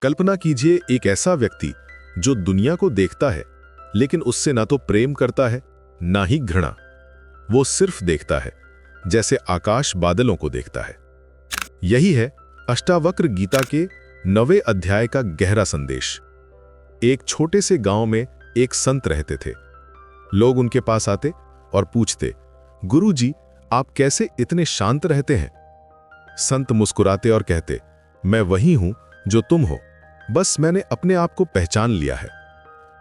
कल्पना कीजिए एक ऐसा व्यक्ति जो दुनिया को देखता है लेकिन उससे ना तो प्रेम करता है ना ही घृणा। वो सिर्फ देखता है जैसे आकाश बादलों को देखता है। यही है अष्टावक्र गीता के 9वें अध्याय का गहरा संदेश। एक छोटे से गांव में एक संत रहते थे। लोग उनके पास आते और पूछते, गुरुजी, आप कैसे इतने शांत रहते हैं? संत मुस्कुराते और कहते, मैं वही हूं जो तुम हो, बस मैंने अपने आप को पहचान लिया है।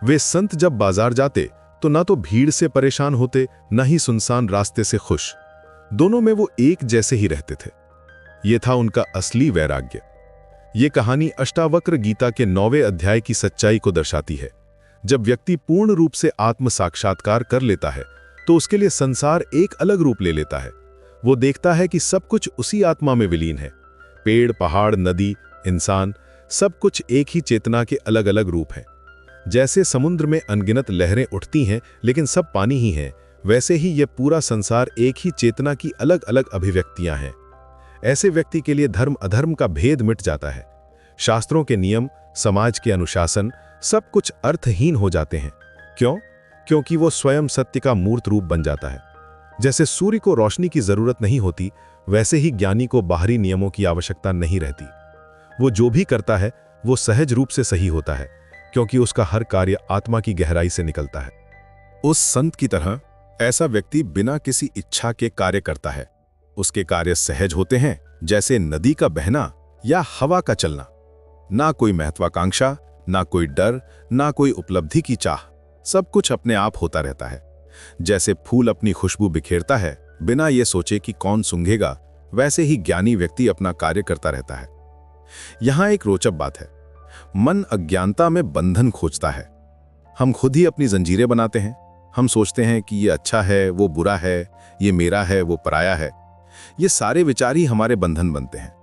वे संत जब बाजार जाते तो ना तो भीड़ से परेशान होते, न ही सुनसान रास्ते से खुश। दोनों में वो एक जैसे ही रहते थे। ये था उनका असली वैराग्य। ये कहानी अष्टावक्र गीता के 9वें अध्याय की सच्चाई को दर्शाती है। जब व्यक्ति पूर्ण रूप से आत्म साक्षात्कार कर लेता है तो उसके लिए संसार एक अलग रूप ले लेता है। वो देखता है कि सब कुछ उसी आत्मा में विलीन है। पेड़, पहाड़, नदी, इंसान, सब कुछ एक ही चेतना के अलग अलग रूप हैं। जैसे समुद्र में अनगिनत लहरें उठती हैं लेकिन सब पानी ही है, वैसे ही यह पूरा संसार एक ही चेतना की अलग अलग अभिव्यक्तियां हैं। ऐसे व्यक्ति के लिए धर्म अधर्म का भेद मिट जाता है। शास्त्रों के नियम, समाज के अनुशासन, सब कुछ अर्थहीन हो जाते हैं। क्यों? क्योंकि वो स्वयं सत्य का मूर्त रूप बन जाता है। जैसे सूर्य को रोशनी की जरूरत नहीं होती, वैसे ही ज्ञानी को बाहरी नियमों की आवश्यकता नहीं रहती। वो जो भी करता है वो सहज रूप से सही होता है, क्योंकि उसका हर कार्य आत्मा की गहराई से निकलता है। उस संत की तरह ऐसा व्यक्ति बिना किसी इच्छा के कार्य करता है। उसके कार्य सहज होते हैं, जैसे नदी का बहना या हवा का चलना। ना कोई महत्वाकांक्षा, ना कोई डर, ना कोई उपलब्धि की चाह, सब कुछ अपने आप होता रहता है। जैसे फूल अपनी खुशबू बिखेरता है बिना ये सोचे कि कौन सूंघेगा, वैसे ही ज्ञानी व्यक्ति अपना कार्य करता रहता है। यहां एक रोचक बात है। मन अज्ञानता में बंधन खोजता है। हम खुद ही अपनी जंजीरें बनाते हैं। हम सोचते हैं कि ये अच्छा है, वो बुरा है, ये मेरा है, वो पराया है। ये सारे विचार ही हमारे बंधन बनते हैं।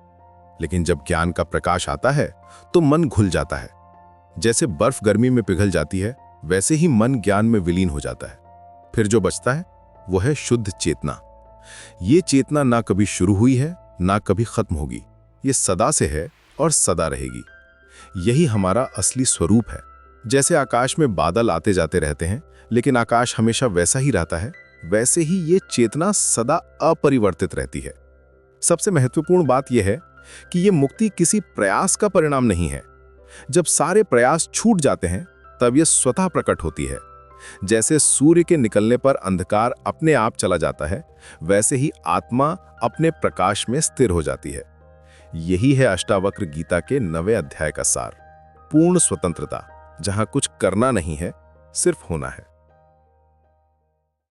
लेकिन जब ज्ञान का प्रकाश आता है तो मन घुल जाता है। जैसे बर्फ गर्मी में पिघल जाती है, वैसे ही मन ज्ञान में विलीन हो जाता है। फिर जो बचता है वो है शुद्ध चेतना। ये चेतना ना कभी शुरू हुई है, ना कभी खत्म होगी। ये सदा से है और सदा रहेगी। यही हमारा असली स्वरूप है। जैसे आकाश में बादल आते जाते रहते हैं, लेकिन आकाश हमेशा वैसा ही रहता है, वैसे ही ये चेतना सदा अपरिवर्तित रहती है। सबसे महत्वपूर्ण बात यह है कि ये मुक्ति किसी प्रयास का परिणाम नहीं है। जब सारे प्रयास छूट जाते हैं तब यह स्वतः प्रकट होती है। जैसे सूर्य के निकलने पर अंधकार अपने आप चला जाता है, वैसे ही आत्मा अपने प्रकाश में स्थिर हो जाती है। यही है अष्टावक्र गीता के 9वें अध्याय का सार। पूर्ण स्वतंत्रता, जहां कुछ करना नहीं है, सिर्फ होना है।